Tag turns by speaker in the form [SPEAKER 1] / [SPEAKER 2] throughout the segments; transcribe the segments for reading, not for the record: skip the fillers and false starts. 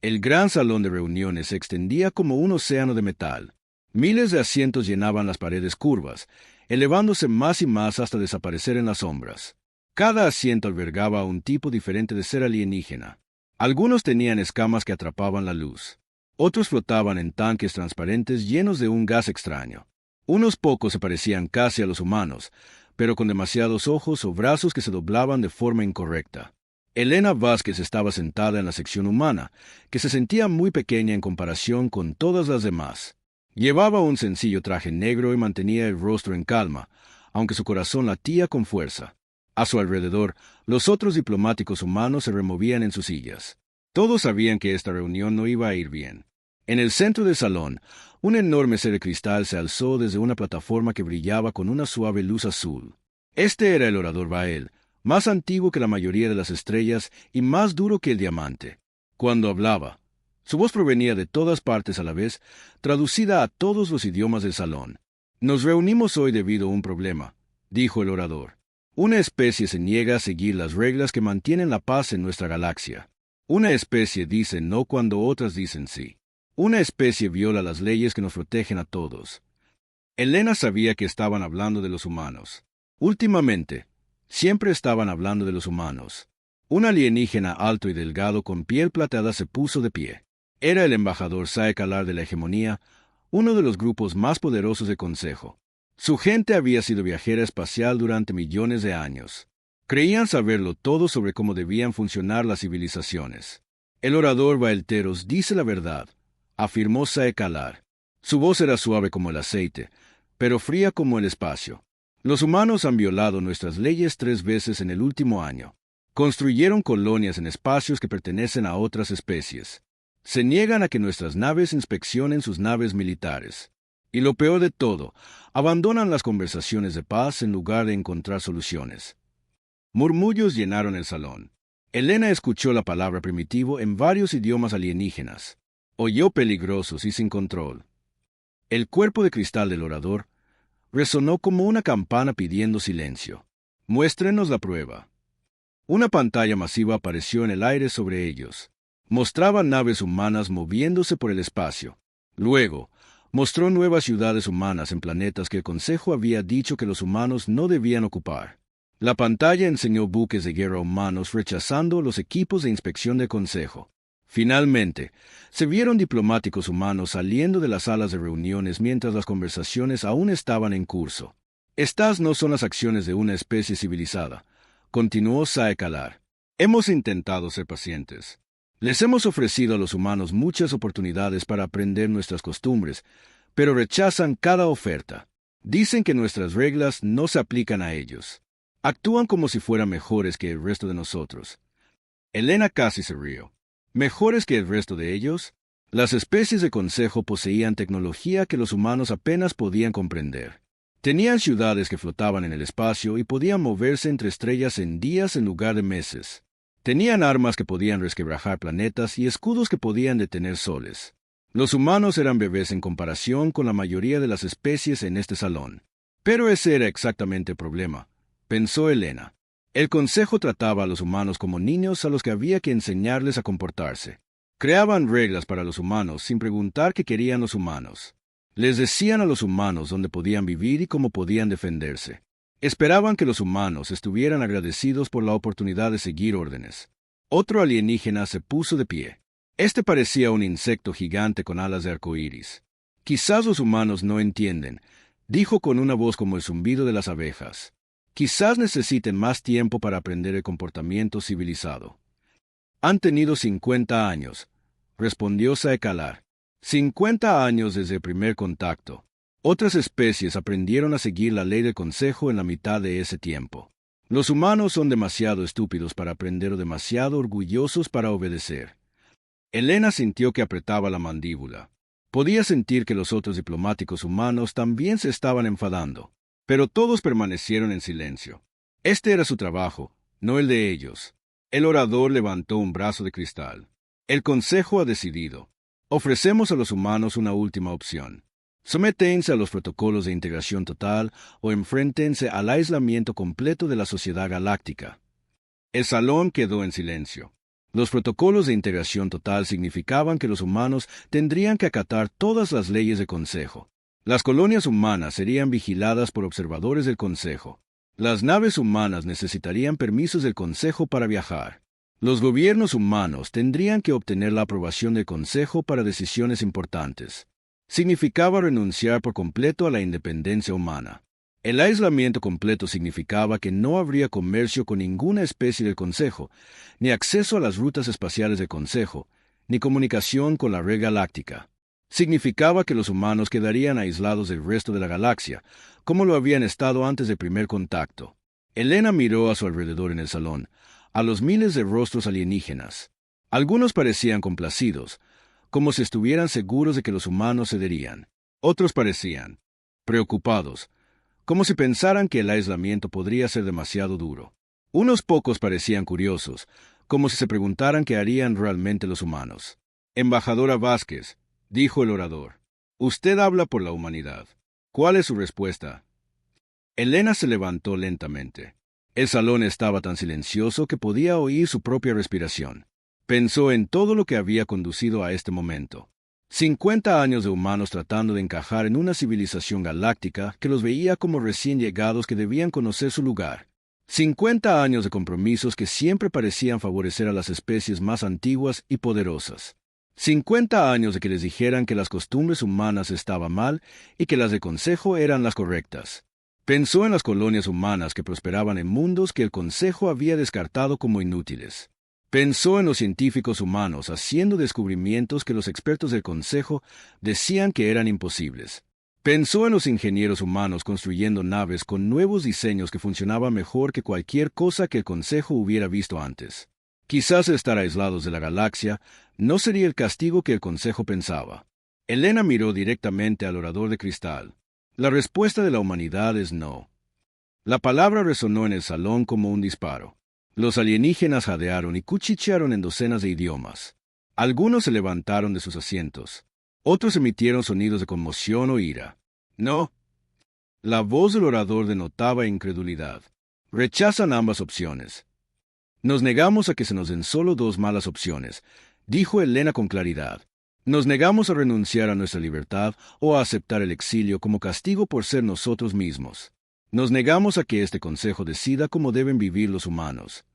[SPEAKER 1] El gran salón de reuniones se extendía como un océano de metal. Miles de asientos llenaban las paredes curvas, elevándose más y más hasta desaparecer en las sombras. Cada asiento albergaba un tipo diferente de ser alienígena. Algunos tenían escamas que atrapaban la luz. Otros flotaban en tanques transparentes llenos de un gas extraño. Unos pocos se parecían casi a los humanos, pero con demasiados ojos o brazos que se doblaban de forma incorrecta. Elena Vázquez estaba sentada en la sección humana, que se sentía muy pequeña en comparación con todas las demás. Llevaba un sencillo traje negro y mantenía el rostro en calma, aunque su corazón latía con fuerza. A su alrededor, los otros diplomáticos humanos se removían en sus sillas. Todos sabían que esta reunión no iba a ir bien. En el centro del salón, un enorme ser de cristal se alzó desde una plataforma que brillaba con una suave luz azul. Este era el orador Bael, más antiguo que la mayoría de las estrellas y más duro que el diamante. Cuando hablaba, su voz provenía de todas partes a la vez, traducida a todos los idiomas del salón. Nos reunimos hoy debido a un problema, dijo el orador. Una especie se niega a seguir las reglas que mantienen la paz en nuestra galaxia. Una especie dice no cuando otras dicen sí. Una especie viola las leyes que nos protegen a todos. Elena sabía que estaban hablando de los humanos. Últimamente, siempre estaban hablando de los humanos. Un alienígena alto y delgado con piel plateada se puso de pie. Era el embajador Saekalar de la Hegemonía, uno de los grupos más poderosos del Consejo. Su gente había sido viajera espacial durante millones de años. Creían saberlo todo sobre cómo debían funcionar las civilizaciones. El orador Vaelteros dice la verdad, afirmó Saekalar. Su voz era suave como el aceite, pero fría como el espacio. Los humanos han violado nuestras leyes 3 veces en el último año. Construyeron colonias en espacios que pertenecen a otras especies. Se niegan a que nuestras naves inspeccionen sus naves militares. Y lo peor de todo, abandonan las conversaciones de paz en lugar de encontrar soluciones. Murmullos llenaron el salón. Elena escuchó la palabra primitivo en varios idiomas alienígenas. Oyó peligrosos y sin control. El cuerpo de cristal del orador resonó como una campana pidiendo silencio. Muéstrenos la prueba. Una pantalla masiva apareció en el aire sobre ellos. Mostraba naves humanas moviéndose por el espacio. Luego, mostró nuevas ciudades humanas en planetas que el Consejo había dicho que los humanos no debían ocupar. La pantalla enseñó buques de guerra humanos rechazando los equipos de inspección del Consejo. Finalmente, se vieron diplomáticos humanos saliendo de las salas de reuniones mientras las conversaciones aún estaban en curso. Estas no son las acciones de una especie civilizada, continuó Saekalar. Hemos intentado ser pacientes. Les hemos ofrecido a los humanos muchas oportunidades para aprender nuestras costumbres, pero rechazan cada oferta. Dicen que nuestras reglas no se aplican a ellos. Actúan como si fueran mejores que el resto de nosotros. Elena casi se rió. ¿Mejores que el resto de ellos? Las especies de Consejo poseían tecnología que los humanos apenas podían comprender. Tenían ciudades que flotaban en el espacio y podían moverse entre estrellas en días en lugar de meses. Tenían armas que podían resquebrajar planetas y escudos que podían detener soles. Los humanos eran bebés en comparación con la mayoría de las especies en este salón. Pero ese era exactamente el problema, pensó Elena. El Consejo trataba a los humanos como niños a los que había que enseñarles a comportarse. Creaban reglas para los humanos sin preguntar qué querían los humanos. Les decían a los humanos dónde podían vivir y cómo podían defenderse. Esperaban que los humanos estuvieran agradecidos por la oportunidad de seguir órdenes. Otro alienígena se puso de pie. Este parecía un insecto gigante con alas de arcoíris. Quizás los humanos no entienden, dijo con una voz como el zumbido de las abejas. Quizás necesiten más tiempo para aprender el comportamiento civilizado. Han tenido 50 años, respondió Saekalar. 50 años desde el primer contacto. Otras especies aprendieron a seguir la ley del Consejo en la mitad de ese tiempo. Los humanos son demasiado estúpidos para aprender o demasiado orgullosos para obedecer. Elena sintió que apretaba la mandíbula. Podía sentir que los otros diplomáticos humanos también se estaban enfadando. Pero todos permanecieron en silencio. Este era su trabajo, no el de ellos. El orador levantó un brazo de cristal. El Consejo ha decidido. Ofrecemos a los humanos una última opción. Sométense a los protocolos de integración total o enfréntense al aislamiento completo de la sociedad galáctica. El salón quedó en silencio. Los protocolos de integración total significaban que los humanos tendrían que acatar todas las leyes del Consejo. Las colonias humanas serían vigiladas por observadores del Consejo. Las naves humanas necesitarían permisos del Consejo para viajar. Los gobiernos humanos tendrían que obtener la aprobación del Consejo para decisiones importantes. Significaba renunciar por completo a la independencia humana. El aislamiento completo significaba que no habría comercio con ninguna especie del Consejo, ni acceso a las rutas espaciales del Consejo, ni comunicación con la red galáctica. Significaba que los humanos quedarían aislados del resto de la galaxia, como lo habían estado antes del primer contacto. Elena miró a su alrededor en el salón, a los miles de rostros alienígenas. Algunos parecían complacidos, como si estuvieran seguros de que los humanos cederían. Otros parecían preocupados, como si pensaran que el aislamiento podría ser demasiado duro. Unos pocos parecían curiosos, como si se preguntaran qué harían realmente los humanos. Embajadora Vázquez, dijo el orador, usted habla por la humanidad. ¿Cuál es su respuesta? Elena se levantó lentamente. El salón estaba tan silencioso que podía oír su propia respiración. Pensó en todo lo que había conducido a este momento. 50 años de humanos tratando de encajar en una civilización galáctica que los veía como recién llegados que debían conocer su lugar. 50 años de compromisos que siempre parecían favorecer a las especies más antiguas y poderosas. 50 años de que les dijeran que las costumbres humanas estaban mal y que las del Consejo eran las correctas. Pensó en las colonias humanas que prosperaban en mundos que el Consejo había descartado como inútiles. Pensó en los científicos humanos haciendo descubrimientos que los expertos del Consejo decían que eran imposibles. Pensó en los ingenieros humanos construyendo naves con nuevos diseños que funcionaban mejor que cualquier cosa que el Consejo hubiera visto antes. Quizás estar aislados de la galaxia no sería el castigo que el Consejo pensaba. Elena miró directamente al orador de cristal. La respuesta de la humanidad es no. La palabra resonó en el salón como un disparo. Los alienígenas jadearon y cuchichearon en docenas de idiomas. Algunos se levantaron de sus asientos. Otros emitieron sonidos de conmoción o ira. No. La voz del orador denotaba incredulidad. Rechazan ambas opciones. Nos negamos a que se nos den solo dos malas opciones, dijo Elena con claridad. Nos negamos a renunciar a nuestra libertad o a aceptar el exilio como castigo por ser nosotros mismos. Nos negamos a que este Consejo decida cómo deben vivir los humanos.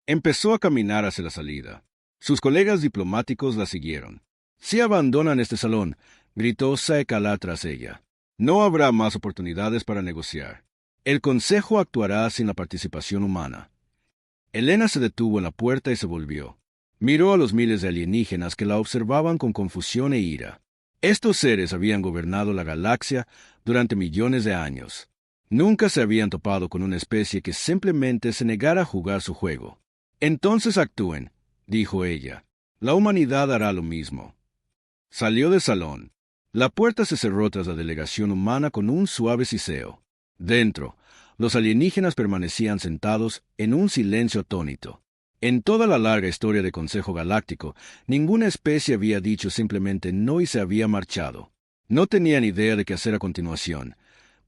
[SPEAKER 1] Empezó a caminar hacia la salida. Sus colegas diplomáticos la siguieron. Si abandonan este salón, gritó Saekala tras ella. No habrá más oportunidades para negociar. El Consejo actuará sin la participación humana. Elena se detuvo en la puerta y se volvió. Miró a los miles de alienígenas que la observaban con confusión e ira. Estos seres habían gobernado la galaxia durante millones de años. Nunca se habían topado con una especie que simplemente se negara a jugar su juego. Entonces actúen, dijo ella. La humanidad hará lo mismo. Salió del salón. La puerta se cerró tras la delegación humana con un suave siseo. Dentro, los alienígenas permanecían sentados en un silencio atónito. En toda la larga historia del Consejo Galáctico, ninguna especie había dicho simplemente no y se había marchado. No tenían idea de qué hacer a continuación,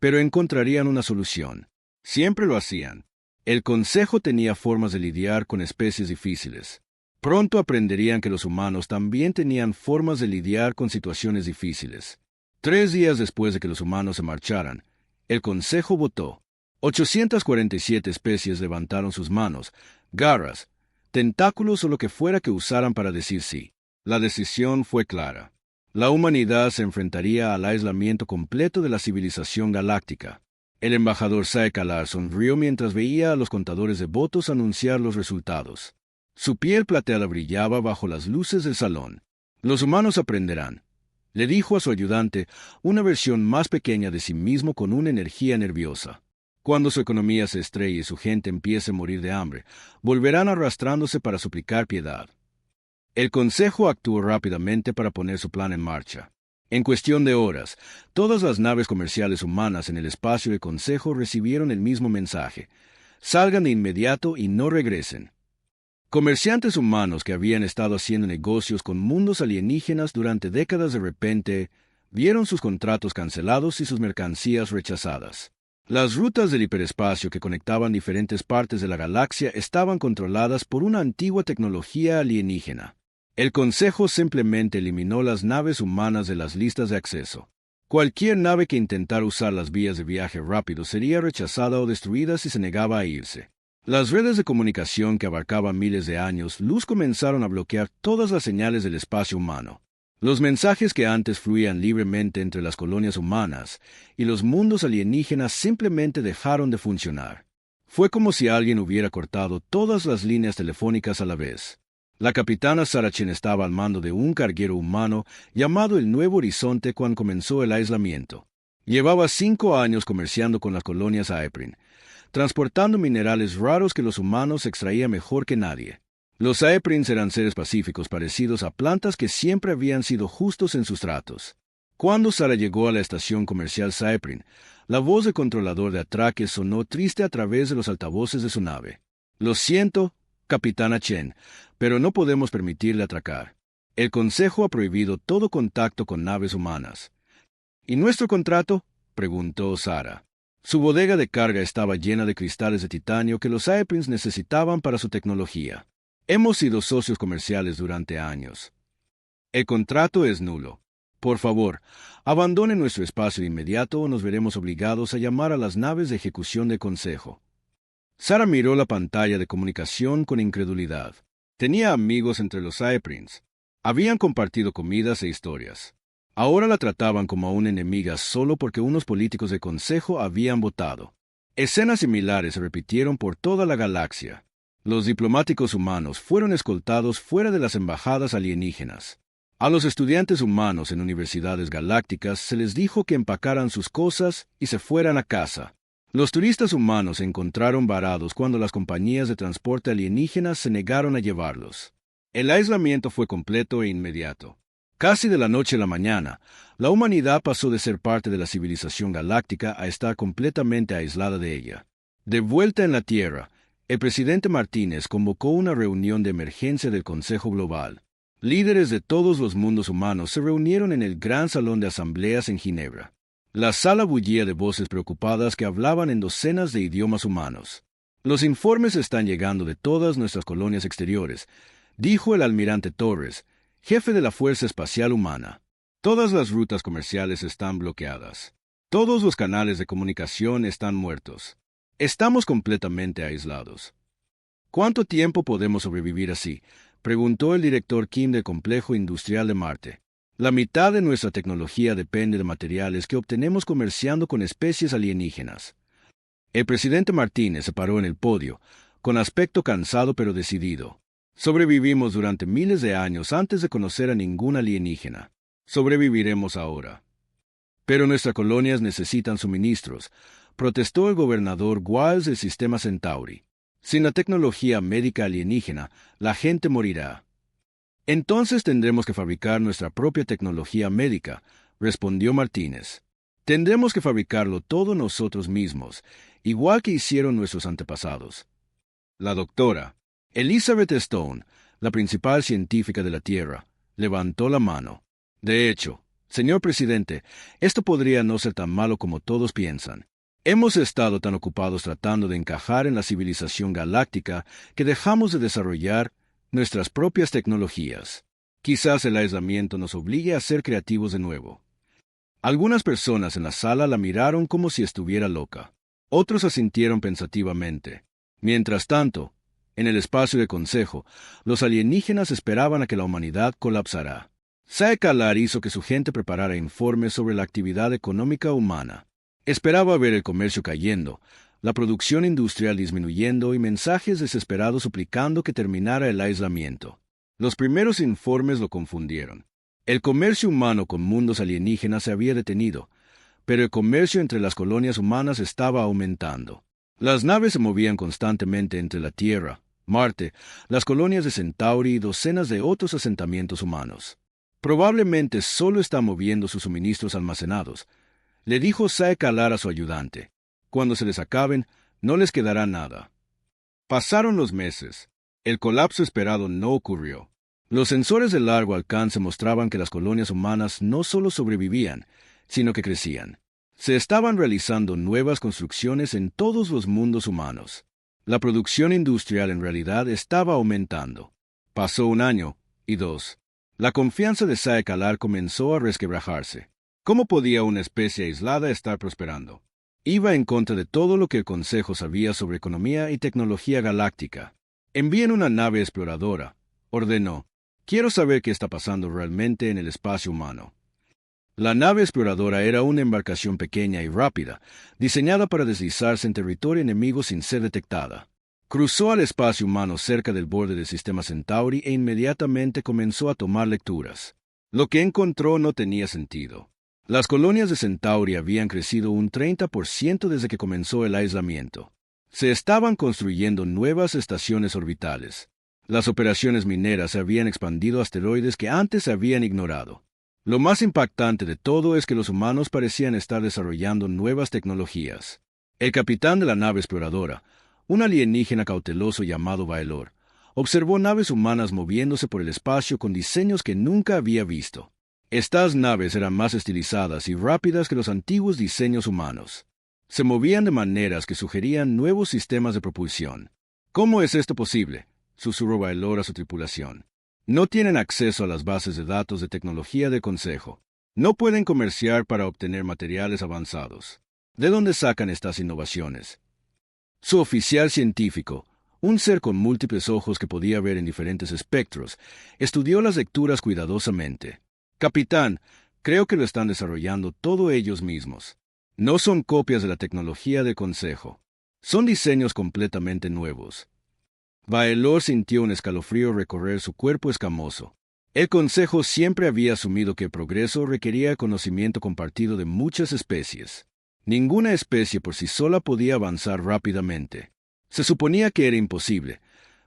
[SPEAKER 1] pero encontrarían una solución. Siempre lo hacían. El Consejo tenía formas de lidiar con especies difíciles. Pronto aprenderían que los humanos también tenían formas de lidiar con situaciones difíciles. 3 días después de que los humanos se marcharan, el Consejo votó. 847 especies levantaron sus manos, garras, tentáculos o lo que fuera que usaran para decir sí. La decisión fue clara. La humanidad se enfrentaría al aislamiento completo de la civilización galáctica. El embajador Saekala sonrió mientras veía a los contadores de votos anunciar los resultados. Su piel plateada brillaba bajo las luces del salón. Los humanos aprenderán, le dijo a su ayudante, una versión más pequeña de sí mismo con una energía nerviosa. Cuando su economía se estrelle y su gente empiece a morir de hambre, volverán arrastrándose para suplicar piedad. El Consejo actuó rápidamente para poner su plan en marcha. En cuestión de horas, todas las naves comerciales humanas en el espacio del Consejo recibieron el mismo mensaje. Salgan de inmediato y no regresen. Comerciantes humanos que habían estado haciendo negocios con mundos alienígenas durante décadas de repente vieron sus contratos cancelados y sus mercancías rechazadas. Las rutas del hiperespacio que conectaban diferentes partes de la galaxia estaban controladas por una antigua tecnología alienígena. El Consejo simplemente eliminó las naves humanas de las listas de acceso. Cualquier nave que intentara usar las vías de viaje rápido sería rechazada o destruida si se negaba a irse. Las redes de comunicación que abarcaban miles de años luz comenzaron a bloquear todas las señales del espacio humano. Los mensajes que antes fluían libremente entre las colonias humanas y los mundos alienígenas simplemente dejaron de funcionar. Fue como si alguien hubiera cortado todas las líneas telefónicas a la vez. La capitana Sarah Chen estaba al mando de un carguero humano llamado el Nuevo Horizonte cuando comenzó el aislamiento. Llevaba 5 años comerciando con las colonias Aeprin, transportando minerales raros que los humanos extraían mejor que nadie. Los Aeprins eran seres pacíficos parecidos a plantas que siempre habían sido justos en sus tratos. Cuando Sarah llegó a la estación comercial Saeprin, la voz del controlador de atraques sonó triste a través de los altavoces de su nave. «Lo siento, Capitana Chen, pero no podemos permitirle atracar. El Consejo ha prohibido todo contacto con naves humanas». «¿Y nuestro contrato?», preguntó Sarah. Su bodega de carga estaba llena de cristales de titanio que los Aeprins necesitaban para su tecnología. «Hemos sido socios comerciales durante años. El contrato es nulo. Por favor, abandone nuestro espacio de inmediato o nos veremos obligados a llamar a las naves de ejecución del Consejo». Sarah miró la pantalla de comunicación con incredulidad. Tenía amigos entre los Aeprins. Habían compartido comidas e historias. Ahora la trataban como a una enemiga solo porque unos políticos del Consejo habían votado. Escenas similares se repitieron por toda la galaxia. Los diplomáticos humanos fueron escoltados fuera de las embajadas alienígenas. A los estudiantes humanos en universidades galácticas se les dijo que empacaran sus cosas y se fueran a casa. Los turistas humanos se encontraron varados cuando las compañías de transporte alienígenas se negaron a llevarlos. El aislamiento fue completo e inmediato. Casi de la noche a la mañana, la humanidad pasó de ser parte de la civilización galáctica a estar completamente aislada de ella. De vuelta en la Tierra, el presidente Martínez convocó una reunión de emergencia del Consejo Global. Líderes de todos los mundos humanos se reunieron en el gran salón de asambleas en Ginebra. La sala bullía de voces preocupadas que hablaban en docenas de idiomas humanos. «Los informes están llegando de todas nuestras colonias exteriores», dijo el almirante Torres, jefe de la Fuerza Espacial Humana. «Todas las rutas comerciales están bloqueadas. Todos los canales de comunicación están muertos. Estamos completamente aislados». «¿Cuánto tiempo podemos sobrevivir así?», preguntó el director Kim del Complejo Industrial de Marte. «La mitad de nuestra tecnología depende de materiales que obtenemos comerciando con especies alienígenas». El presidente Martínez se paró en el podio, con aspecto cansado pero decidido. «Sobrevivimos durante miles de años antes de conocer a ningún alienígena. Sobreviviremos ahora». «Pero nuestras colonias necesitan suministros», protestó el gobernador Wiles del sistema Centauri. «Sin la tecnología médica alienígena, la gente morirá». «Entonces tendremos que fabricar nuestra propia tecnología médica», respondió Martínez. «Tendremos que fabricarlo todo nosotros mismos, igual que hicieron nuestros antepasados». La doctora Elizabeth Stone, la principal científica de la Tierra, levantó la mano. «De hecho, señor presidente, esto podría no ser tan malo como todos piensan. Hemos estado tan ocupados tratando de encajar en la civilización galáctica que dejamos de desarrollar nuestras propias tecnologías. Quizás el aislamiento nos obligue a ser creativos de nuevo». Algunas personas en la sala la miraron como si estuviera loca. Otros asintieron pensativamente. Mientras tanto, en el espacio de consejo, los alienígenas esperaban a que la humanidad colapsara. Sae Kalar hizo que su gente preparara informes sobre la actividad económica humana. Esperaba ver el comercio cayendo, la producción industrial disminuyendo y mensajes desesperados suplicando que terminara el aislamiento. Los primeros informes lo confundieron. El comercio humano con mundos alienígenas se había detenido, pero el comercio entre las colonias humanas estaba aumentando. Las naves se movían constantemente entre la Tierra, Marte, las colonias de Centauri y docenas de otros asentamientos humanos. «Probablemente solo está moviendo sus suministros almacenados», le dijo Sae Kalar a su ayudante. «Cuando se les acaben, no les quedará nada». Pasaron los meses. El colapso esperado no ocurrió. Los sensores de largo alcance mostraban que las colonias humanas no solo sobrevivían, sino que crecían. Se estaban realizando nuevas construcciones en todos los mundos humanos. La producción industrial en realidad estaba aumentando. Pasó un año, y dos. La confianza de Saek Alar comenzó a resquebrajarse. ¿Cómo podía una especie aislada estar prosperando? Iba en contra de todo lo que el Consejo sabía sobre economía y tecnología galáctica. Envíen una nave exploradora, ordenó. Quiero saber qué está pasando realmente en el espacio humano. La nave exploradora era una embarcación pequeña y rápida, diseñada para deslizarse en territorio enemigo sin ser detectada. Cruzó al espacio humano cerca del borde del sistema Centauri e inmediatamente comenzó a tomar lecturas. Lo que encontró no tenía sentido. Las colonias de Centauri habían crecido un 30% desde que comenzó el aislamiento. Se estaban construyendo nuevas estaciones orbitales. Las operaciones mineras se habían expandido a asteroides que antes se habían ignorado. Lo más impactante de todo es que los humanos parecían estar desarrollando nuevas tecnologías. El capitán de la nave exploradora, un alienígena cauteloso llamado Baelor, observó naves humanas moviéndose por el espacio con diseños que nunca había visto. Estas naves eran más estilizadas y rápidas que los antiguos diseños humanos. Se movían de maneras que sugerían nuevos sistemas de propulsión. ¿Cómo es esto posible?, susurró Baelor a su tripulación. No tienen acceso a las bases de datos de tecnología del Consejo. No pueden comerciar para obtener materiales avanzados. ¿De dónde sacan estas innovaciones? Su oficial científico, un ser con múltiples ojos que podía ver en diferentes espectros, estudió las lecturas cuidadosamente. Capitán, creo que lo están desarrollando todo ellos mismos. No son copias de la tecnología del Consejo. Son diseños completamente nuevos. Baelor sintió un escalofrío recorrer su cuerpo escamoso. El Consejo siempre había asumido que el progreso requería el conocimiento compartido de muchas especies. Ninguna especie por sí sola podía avanzar rápidamente. Se suponía que era imposible,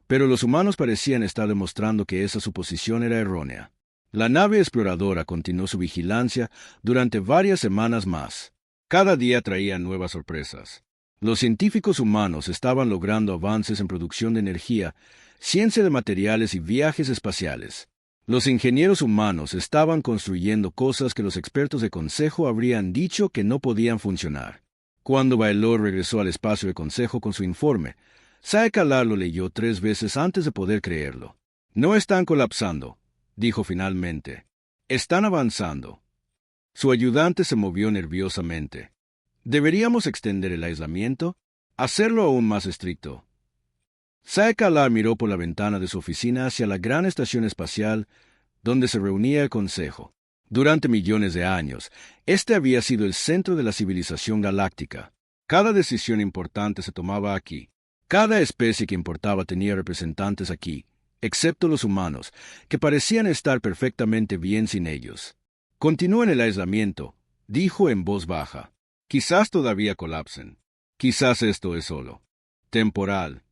[SPEAKER 1] pero los humanos parecían estar demostrando que esa suposición era errónea. La nave exploradora continuó su vigilancia durante varias semanas más. Cada día traía nuevas sorpresas. Los científicos humanos estaban logrando avances en producción de energía, ciencia de materiales y viajes espaciales. Los ingenieros humanos estaban construyendo cosas que los expertos de Consejo habrían dicho que no podían funcionar. Cuando Baelor regresó al espacio de Consejo con su informe, Saek Alar lo leyó 3 veces antes de poder creerlo. No están colapsando, dijo finalmente. Están avanzando. Su ayudante se movió nerviosamente. ¿Deberíamos extender el aislamiento? Hacerlo aún más estricto. Saek Alar miró por la ventana de su oficina hacia la gran estación espacial donde se reunía el Consejo. Durante millones de años, este había sido el centro de la civilización galáctica. Cada decisión importante se tomaba aquí. Cada especie que importaba tenía representantes aquí, excepto los humanos, que parecían estar perfectamente bien sin ellos. Continúen el aislamiento, dijo en voz baja. Quizás todavía colapsen. Quizás esto es solo temporal.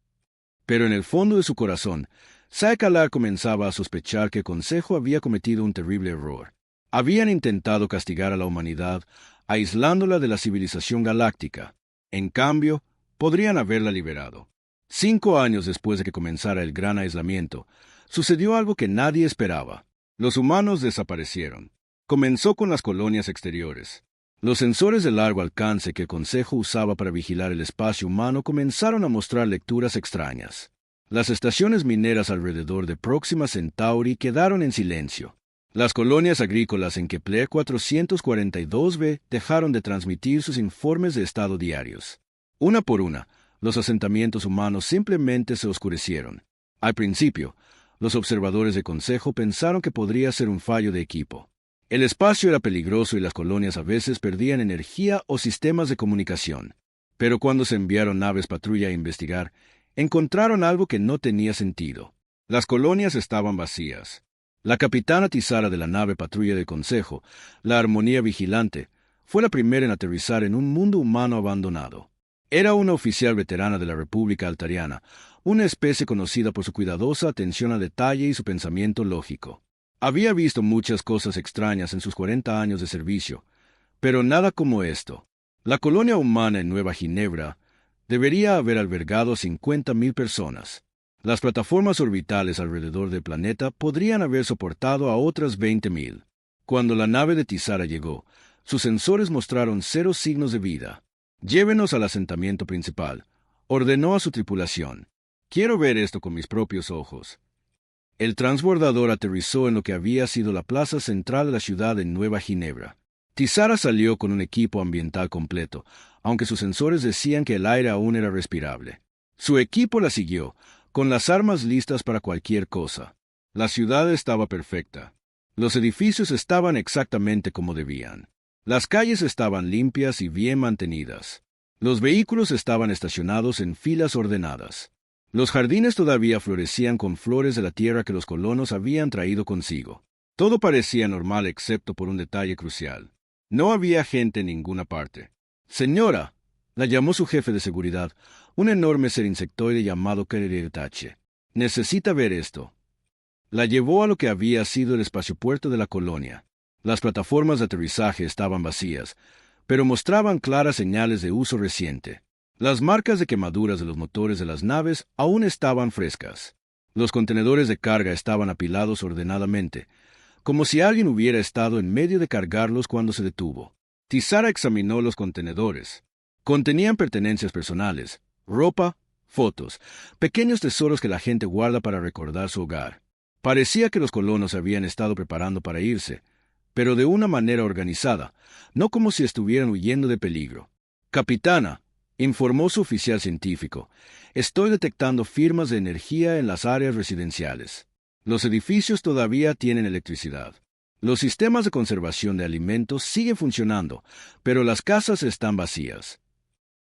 [SPEAKER 1] Pero en el fondo de su corazón, Saek Alar comenzaba a sospechar que el Consejo había cometido un terrible error. Habían intentado castigar a la humanidad, aislándola de la civilización galáctica. En cambio, podrían haberla liberado. 5 años después de que comenzara el gran aislamiento, sucedió algo que nadie esperaba. Los humanos desaparecieron. Comenzó con las colonias exteriores. Los sensores de largo alcance que el Consejo usaba para vigilar el espacio humano comenzaron a mostrar lecturas extrañas. Las estaciones mineras alrededor de Próxima Centauri quedaron en silencio. Las colonias agrícolas en Kepler 442b dejaron de transmitir sus informes de estado diarios. Una por una, los asentamientos humanos simplemente se oscurecieron. Al principio, los observadores del Consejo pensaron que podría ser un fallo de equipo. El espacio era peligroso y las colonias a veces perdían energía o sistemas de comunicación. Pero cuando se enviaron naves patrulla a investigar, encontraron algo que no tenía sentido. Las colonias estaban vacías. La capitana Tisara de la nave patrulla del Consejo, la Armonía Vigilante, fue la primera en aterrizar en un mundo humano abandonado. Era una oficial veterana de la República Altariana, una especie conocida por su cuidadosa atención al detalle y su pensamiento lógico. Había visto muchas cosas extrañas en sus 40 años de servicio, pero nada como esto. La colonia humana en Nueva Ginebra debería haber albergado 50.000 personas. Las plataformas orbitales alrededor del planeta podrían haber soportado a otras 20.000. Cuando la nave de Tisara llegó, Sus sensores mostraron 0 signos de vida. «Llévenos al asentamiento principal», ordenó a su tripulación. «Quiero ver esto con mis propios ojos». El transbordador aterrizó en lo que había sido la plaza central de la ciudad de Nueva Ginebra. Tizara salió con un equipo ambiental completo, aunque sus sensores decían que el aire aún era respirable. Su equipo la siguió, con las armas listas para cualquier cosa. La ciudad estaba perfecta. Los edificios estaban exactamente como debían. Las calles estaban limpias y bien mantenidas. Los vehículos estaban estacionados en filas ordenadas. Los jardines todavía florecían con flores de la tierra que los colonos habían traído consigo. Todo parecía normal excepto por un detalle crucial. No había gente en ninguna parte. «Señora», la llamó su jefe de seguridad, un enorme ser insectoide llamado Kereretache. «Necesita ver esto». La llevó a lo que había sido el espaciopuerto de la colonia. Las plataformas de aterrizaje estaban vacías, pero mostraban claras señales de uso reciente. Las marcas de quemaduras de los motores de las naves aún estaban frescas. Los contenedores de carga estaban apilados ordenadamente, como si alguien hubiera estado en medio de cargarlos cuando se detuvo. Tizara examinó los contenedores. Contenían pertenencias personales, ropa, fotos, pequeños tesoros que la gente guarda para recordar su hogar. Parecía que los colonos habían estado preparando para irse, pero de una manera organizada, no como si estuvieran huyendo de peligro. «Capitana», informó su oficial científico, «estoy detectando firmas de energía en las áreas residenciales. Los edificios todavía tienen electricidad. Los sistemas de conservación de alimentos siguen funcionando, pero las casas están vacías».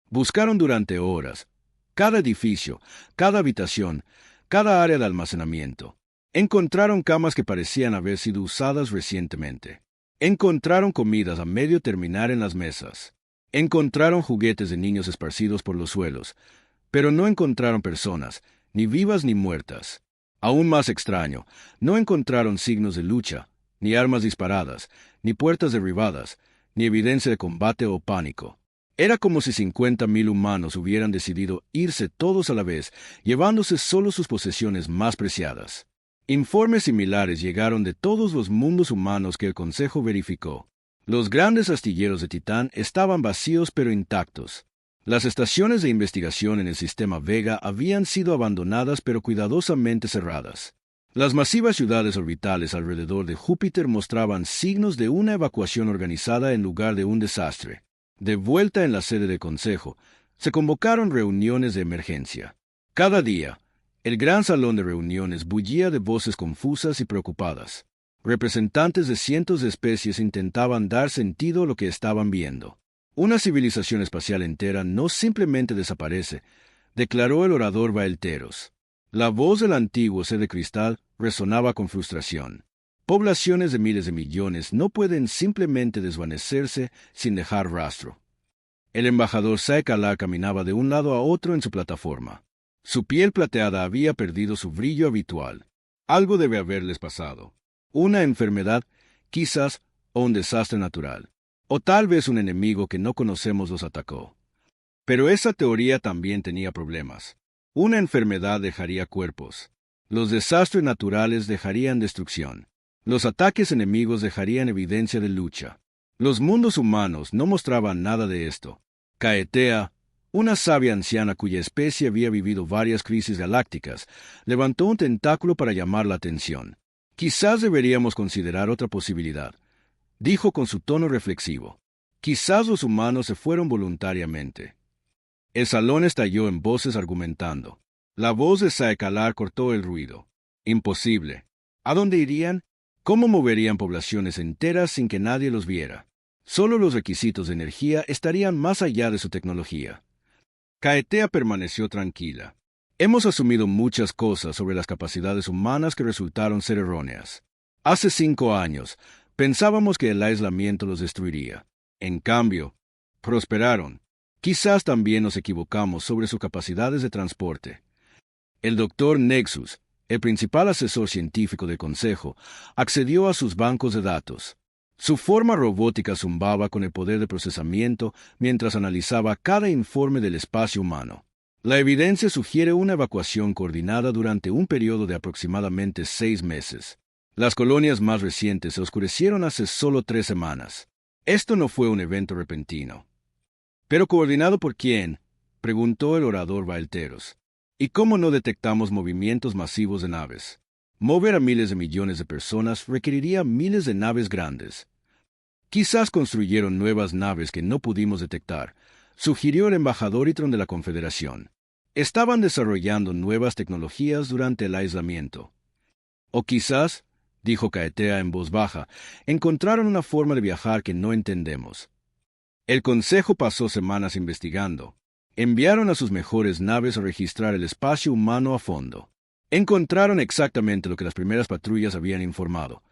[SPEAKER 1] Buscaron durante horas, cada edificio, cada habitación, cada área de almacenamiento. Encontraron camas que parecían haber sido usadas recientemente. Encontraron comidas a medio terminar en las mesas. Encontraron juguetes de niños esparcidos por los suelos, pero no encontraron personas, ni vivas ni muertas. Aún más extraño, no encontraron signos de lucha, ni armas disparadas, ni puertas derribadas, ni evidencia de combate o pánico. Era como si 50.000 humanos hubieran decidido irse todos a la vez, llevándose solo sus posesiones más preciadas. Informes similares llegaron de todos los mundos humanos que el Consejo verificó. Los grandes astilleros de Titán estaban vacíos pero intactos. Las estaciones de investigación en el sistema Vega habían sido abandonadas pero cuidadosamente cerradas. Las masivas ciudades orbitales alrededor de Júpiter mostraban signos de una evacuación organizada en lugar de un desastre. De vuelta en la sede del Consejo, se convocaron reuniones de emergencia. Cada día, el gran salón de reuniones bullía de voces confusas y preocupadas. Representantes de cientos de especies intentaban dar sentido a lo que estaban viendo. «Una civilización espacial entera no simplemente desaparece», declaró el orador Vaelteros. La voz del antiguo ser de cristal resonaba con frustración. «Poblaciones de miles de millones no pueden simplemente desvanecerse sin dejar rastro». El embajador Saekala caminaba de un lado a otro en su plataforma. Su piel plateada había perdido su brillo habitual. Algo debe haberles pasado. Una enfermedad, quizás, o un desastre natural. O tal vez un enemigo que no conocemos los atacó. Pero esa teoría también tenía problemas. Una enfermedad dejaría cuerpos. Los desastres naturales dejarían destrucción. Los ataques enemigos dejarían evidencia de lucha. Los mundos humanos no mostraban nada de esto. Caetea, una sabia anciana cuya especie había vivido varias crisis galácticas, levantó un tentáculo para llamar la atención. «Quizás deberíamos considerar otra posibilidad», dijo con su tono reflexivo. «Quizás los humanos se fueron voluntariamente». El salón estalló en voces argumentando. La voz de Saekalar cortó el ruido. «Imposible. ¿A dónde irían? ¿Cómo moverían poblaciones enteras sin que nadie los viera? Solo los requisitos de energía estarían más allá de su tecnología». Caetea permaneció tranquila. «Hemos asumido muchas cosas sobre las capacidades humanas que resultaron ser erróneas. Hace 5 años, pensábamos que el aislamiento los destruiría. En cambio, prosperaron. Quizás también nos equivocamos sobre sus capacidades de transporte». El doctor Nexus, el principal asesor científico del Consejo, accedió a sus bancos de datos. Su forma robótica zumbaba con el poder de procesamiento mientras analizaba cada informe del espacio humano. La evidencia sugiere una evacuación coordinada durante un periodo de aproximadamente 6 meses. Las colonias más recientes se oscurecieron hace solo 3 semanas. Esto no fue un evento repentino. ¿Pero coordinado por quién?, preguntó el orador Valteros. ¿Y cómo no detectamos movimientos masivos de naves? Mover a miles de millones de personas requeriría miles de naves grandes. Quizás construyeron nuevas naves que no pudimos detectar, sugirió el embajador Itron de la Confederación. Estaban desarrollando nuevas tecnologías durante el aislamiento. O quizás, dijo Caetea en voz baja, encontraron una forma de viajar que no entendemos. El Consejo pasó semanas investigando. Enviaron a sus mejores naves a registrar el espacio humano a fondo. Encontraron exactamente lo que las primeras patrullas habían informado.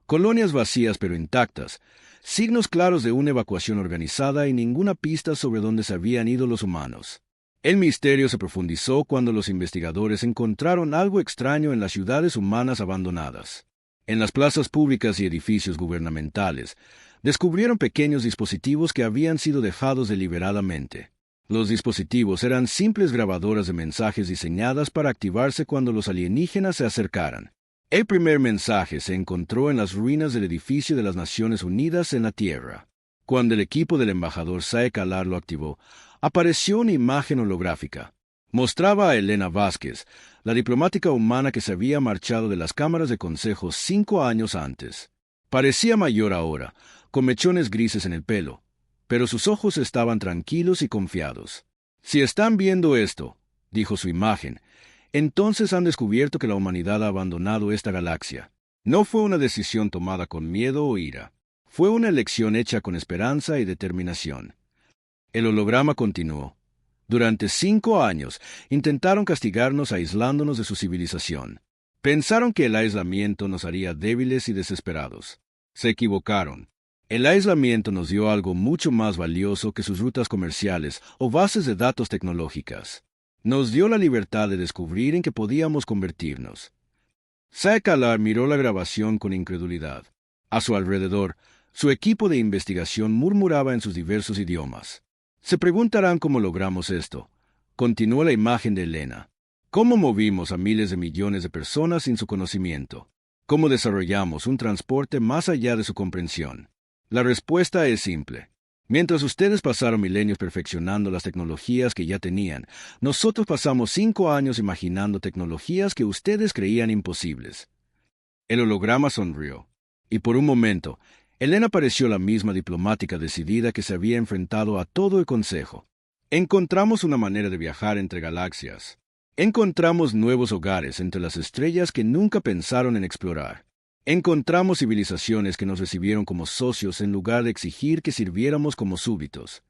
[SPEAKER 1] Colonias vacías pero intactas, signos claros de una evacuación organizada y ninguna pista sobre dónde se habían ido los humanos. El misterio se profundizó cuando los investigadores encontraron algo extraño en las ciudades humanas abandonadas. En las plazas públicas y edificios gubernamentales, descubrieron pequeños dispositivos que habían sido dejados deliberadamente. Los dispositivos eran simples grabadoras de mensajes diseñadas para activarse cuando los alienígenas se acercaran. El primer mensaje se encontró en las ruinas del edificio de las Naciones Unidas en la Tierra. Cuando el equipo del embajador Sae Kalar lo activó, apareció una imagen holográfica. Mostraba a Elena Vázquez, la diplomática humana que se había marchado de las cámaras de consejo 5 años antes. Parecía mayor ahora, con mechones grises en el pelo, pero sus ojos estaban tranquilos y confiados. «Si están viendo esto», dijo su imagen, «entonces han descubierto que la humanidad ha abandonado esta galaxia. No fue una decisión tomada con miedo o ira. Fue una elección hecha con esperanza y determinación». El holograma continuó. «Durante 5 años intentaron castigarnos aislándonos de su civilización. Pensaron que el aislamiento nos haría débiles y desesperados. Se equivocaron. El aislamiento nos dio algo mucho más valioso que sus rutas comerciales o bases de datos tecnológicas. Nos dio la libertad de descubrir en qué podíamos convertirnos». Sae Kalar miró la grabación con incredulidad. A su alrededor, su equipo de investigación murmuraba en sus diversos idiomas. «Se preguntarán cómo logramos esto», continuó la imagen de Elena. «¿Cómo movimos a miles de millones de personas sin su conocimiento? ¿Cómo desarrollamos un transporte más allá de su comprensión? La respuesta es simple. Mientras ustedes pasaron milenios perfeccionando las tecnologías que ya tenían, nosotros pasamos 5 años imaginando tecnologías que ustedes creían imposibles». El holograma sonrió, y por un momento, Elena pareció la misma diplomática decidida que se había enfrentado a todo el Consejo. «Encontramos una manera de viajar entre galaxias. Encontramos nuevos hogares entre las estrellas que nunca pensaron en explorar. Encontramos civilizaciones que nos recibieron como socios en lugar de exigir que sirviéramos como súbditos».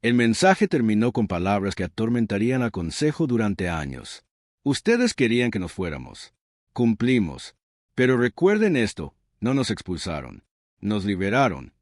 [SPEAKER 1] El mensaje terminó con palabras que atormentarían al Consejo durante años. «Ustedes querían que nos fuéramos. Cumplimos. Pero recuerden esto, no nos expulsaron. Nos liberaron».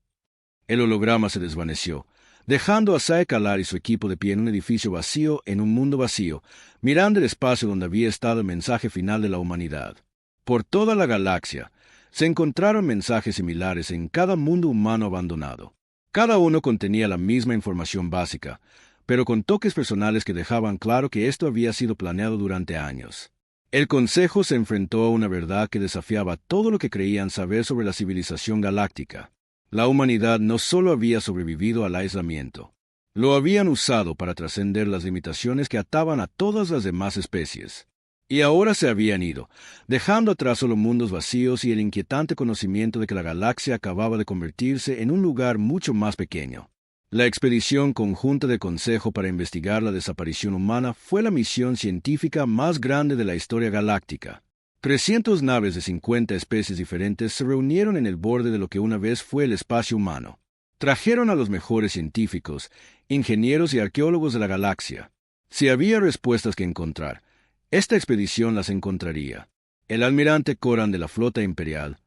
[SPEAKER 1] El holograma se desvaneció, dejando a Sae Kalar y su equipo de pie en un edificio vacío en un mundo vacío, mirando el espacio donde había estado el mensaje final de la humanidad. Por toda la galaxia, se encontraron mensajes similares en cada mundo humano abandonado. Cada uno contenía la misma información básica, pero con toques personales que dejaban claro que esto había sido planeado durante años. El Consejo se enfrentó a una verdad que desafiaba todo lo que creían saber sobre la civilización galáctica. La humanidad no solo había sobrevivido al aislamiento, lo habían usado para trascender las limitaciones que ataban a todas las demás especies. Y ahora se habían ido, dejando atrás solo mundos vacíos y el inquietante conocimiento de que la galaxia acababa de convertirse en un lugar mucho más pequeño. La expedición conjunta del Consejo para investigar la desaparición humana fue la misión científica más grande de la historia galáctica. 300 naves de 50 especies diferentes se reunieron en el borde de lo que una vez fue el espacio humano. Trajeron a los mejores científicos, ingenieros y arqueólogos de la galaxia. Si había respuestas que encontrar, esta expedición las encontraría. El almirante Coran de la flota imperial,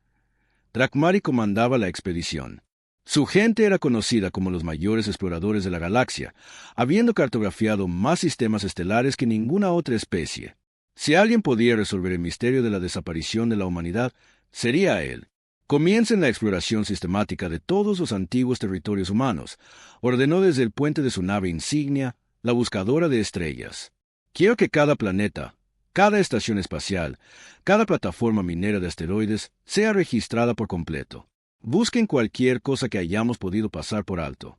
[SPEAKER 1] Drakmari, comandaba la expedición. Su gente era conocida como los mayores exploradores de la galaxia, habiendo cartografiado más sistemas estelares que ninguna otra especie. Si alguien podía resolver el misterio de la desaparición de la humanidad, sería él. «Comiencen la exploración sistemática de todos los antiguos territorios humanos», ordenó desde el puente de su nave insignia, la buscadora de estrellas. «Quiero que cada planeta, cada estación espacial, cada plataforma minera de asteroides sea registrada por completo. Busquen cualquier cosa que hayamos podido pasar por alto.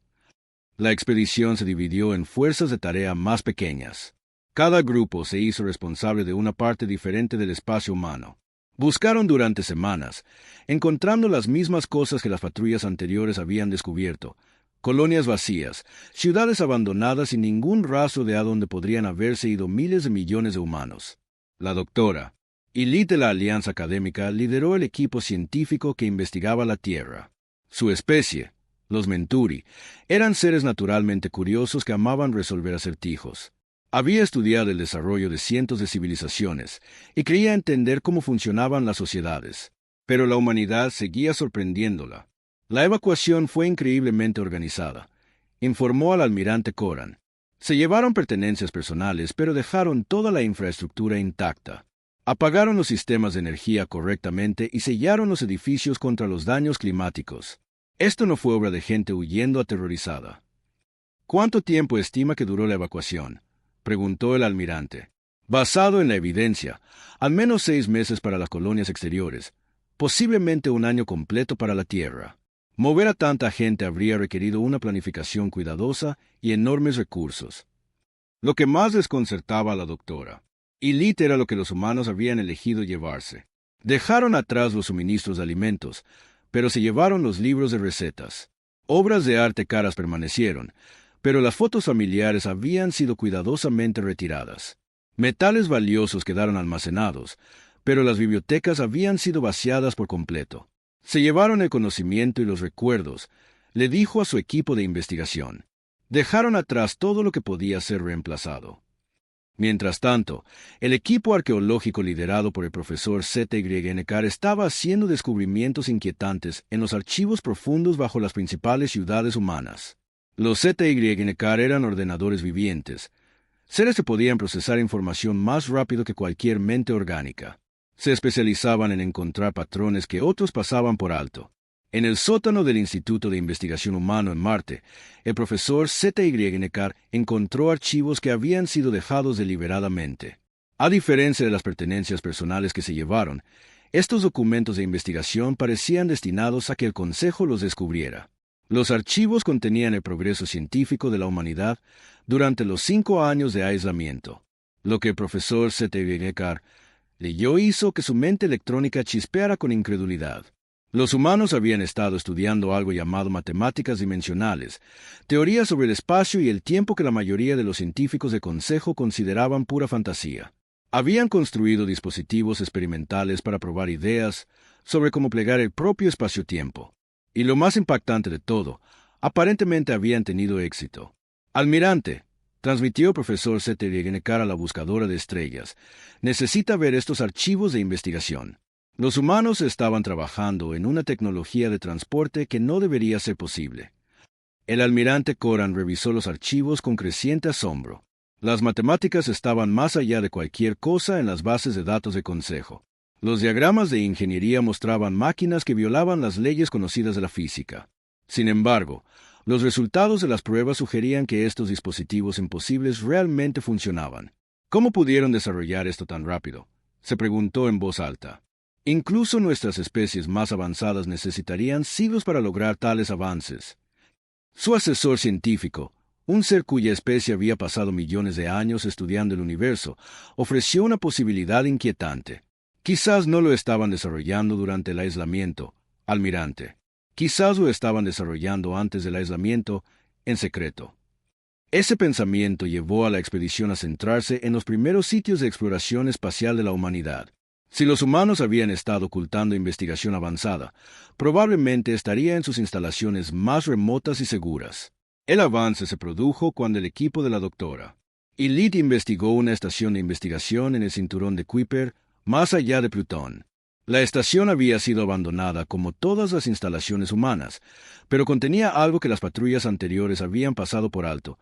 [SPEAKER 1] La expedición se dividió en fuerzas de tarea más pequeñas. Cada grupo se hizo responsable de una parte diferente del espacio humano. Buscaron durante semanas, encontrando las mismas cosas que las patrullas anteriores habían descubierto: colonias vacías, ciudades abandonadas y ningún rastro de a dónde podrían haberse ido miles de millones de humanos. La doctora, Elite de la Alianza Académica, lideró el equipo científico que investigaba la Tierra. Su especie, los Menturi, eran seres naturalmente curiosos que amaban resolver acertijos. Había estudiado el desarrollo de cientos de civilizaciones y creía entender cómo funcionaban las sociedades. Pero la humanidad seguía sorprendiéndola. La evacuación fue increíblemente organizada, informó al almirante Coran. Se llevaron pertenencias personales, pero dejaron toda la infraestructura intacta. Apagaron los sistemas de energía correctamente y sellaron los edificios contra los daños climáticos. Esto no fue obra de gente huyendo aterrorizada. ¿Cuánto tiempo estima que duró la evacuación?, preguntó el almirante. Basado en la evidencia, al menos 6 meses para las colonias exteriores, posiblemente un año completo para la Tierra. Mover a tanta gente habría requerido una planificación cuidadosa y enormes recursos. Lo que más desconcertaba a la doctora, Elite, era lo que los humanos habían elegido llevarse. Dejaron atrás los suministros de alimentos, pero se llevaron los libros de recetas. Obras de arte caras permanecieron, pero las fotos familiares habían sido cuidadosamente retiradas. Metales valiosos quedaron almacenados, pero las bibliotecas habían sido vaciadas por completo. Se llevaron el conocimiento y los recuerdos, le dijo a su equipo de investigación. Dejaron atrás todo lo que podía ser reemplazado. Mientras tanto, el equipo arqueológico liderado por el profesor ZYNK estaba haciendo descubrimientos inquietantes en los archivos profundos bajo las principales ciudades humanas. Los ZYNK eran ordenadores vivientes, seres que podían procesar información más rápido que cualquier mente orgánica. Se especializaban en encontrar patrones que otros pasaban por alto. En el sótano del Instituto de Investigación Humano en Marte, el profesor ZYNK encontró archivos que habían sido dejados deliberadamente. A diferencia de las pertenencias personales que se llevaron, estos documentos de investigación parecían destinados a que el Consejo los descubriera. Los archivos contenían el progreso científico de la humanidad durante los 5 años de aislamiento. Lo que el profesor ZYNK leyó hizo que su mente electrónica chispeara con incredulidad. Los humanos habían estado estudiando algo llamado matemáticas dimensionales, teorías sobre el espacio y el tiempo que la mayoría de los científicos del Consejo consideraban pura fantasía. Habían construido dispositivos experimentales para probar ideas sobre cómo plegar el propio espacio-tiempo. Y lo más impactante de todo, aparentemente habían tenido éxito. Almirante, transmitió el profesor ZYNK a la buscadora de estrellas, necesita ver estos archivos de investigación. Los humanos estaban trabajando en una tecnología de transporte que no debería ser posible. El almirante Coran revisó los archivos con creciente asombro. Las matemáticas estaban más allá de cualquier cosa en las bases de datos del Consejo. Los diagramas de ingeniería mostraban máquinas que violaban las leyes conocidas de la física. Sin embargo, los resultados de las pruebas sugerían que estos dispositivos imposibles realmente funcionaban. ¿Cómo pudieron desarrollar esto tan rápido?, se preguntó en voz alta. Incluso nuestras especies más avanzadas necesitarían siglos para lograr tales avances. Su asesor científico, un ser cuya especie había pasado millones de años estudiando el universo, ofreció una posibilidad inquietante. Quizás no lo estaban desarrollando durante el aislamiento, almirante. Quizás lo estaban desarrollando antes del aislamiento, en secreto. Ese pensamiento llevó a la expedición a centrarse en los primeros sitios de exploración espacial de la humanidad. Si los humanos habían estado ocultando investigación avanzada, probablemente estaría en sus instalaciones más remotas y seguras. El avance se produjo cuando el equipo de la doctora Elite investigó una estación de investigación en el cinturón de Kuiper, más allá de Plutón. La estación había sido abandonada como todas las instalaciones humanas, pero contenía algo que las patrullas anteriores habían pasado por alto: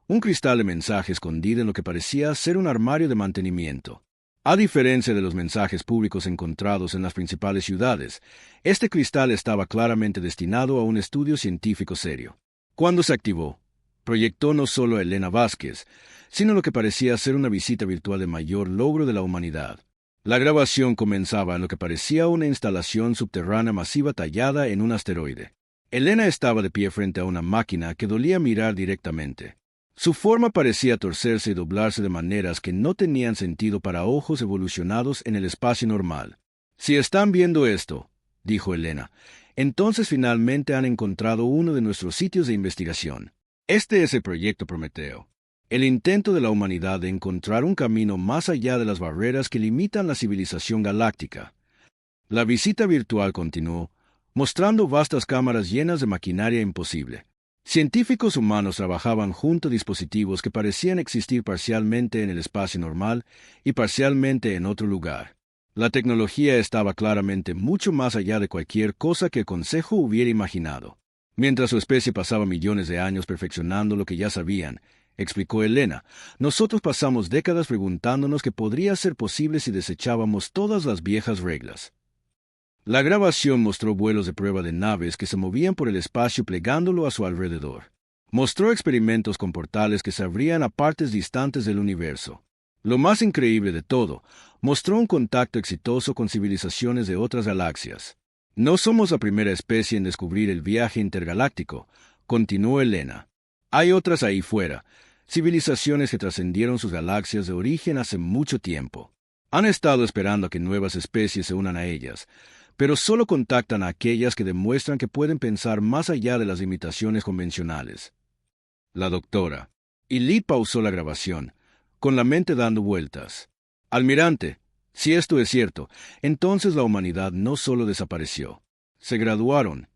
[SPEAKER 1] un cristal de mensaje escondido en lo que parecía ser un armario de mantenimiento. A diferencia de los mensajes públicos encontrados en las principales ciudades, este cristal estaba claramente destinado a un estudio científico serio. Cuando se activó, proyectó no solo a Elena Vázquez, sino lo que parecía ser una visita virtual de mayor logro de la humanidad. La grabación comenzaba en lo que parecía una instalación subterránea masiva tallada en un asteroide. Elena estaba de pie frente a una máquina que dolía mirar directamente. Su forma parecía torcerse y doblarse de maneras que no tenían sentido para ojos evolucionados en el espacio normal. «Si están viendo esto», dijo Elena, «entonces finalmente han encontrado uno de nuestros sitios de investigación. Este es el proyecto Prometeo. El intento de la humanidad de encontrar un camino más allá de las barreras que limitan la civilización galáctica». La visita virtual continuó, mostrando vastas cámaras llenas de maquinaria imposible. Científicos humanos trabajaban junto a dispositivos que parecían existir parcialmente en el espacio normal y parcialmente en otro lugar. La tecnología estaba claramente mucho más allá de cualquier cosa que el Consejo hubiera imaginado. Mientras su especie pasaba millones de años perfeccionando lo que ya sabían, explicó Elena, nosotros pasamos décadas preguntándonos qué podría ser posible si desechábamos todas las viejas reglas. La grabación mostró vuelos de prueba de naves que se movían por el espacio plegándolo a su alrededor. Mostró experimentos con portales que se abrían a partes distantes del universo. Lo más increíble de todo, mostró un contacto exitoso con civilizaciones de otras galaxias. No somos la primera especie en descubrir el viaje intergaláctico, continuó Elena. Hay otras ahí fuera, civilizaciones que trascendieron sus galaxias de origen hace mucho tiempo. Han estado esperando a que nuevas especies se unan a ellas, pero solo contactan a aquellas que demuestran que pueden pensar más allá de las limitaciones convencionales. La doctora. Y Lee pausó la grabación, con la mente dando vueltas. Almirante, si esto es cierto, entonces la humanidad no solo desapareció. Se graduaron.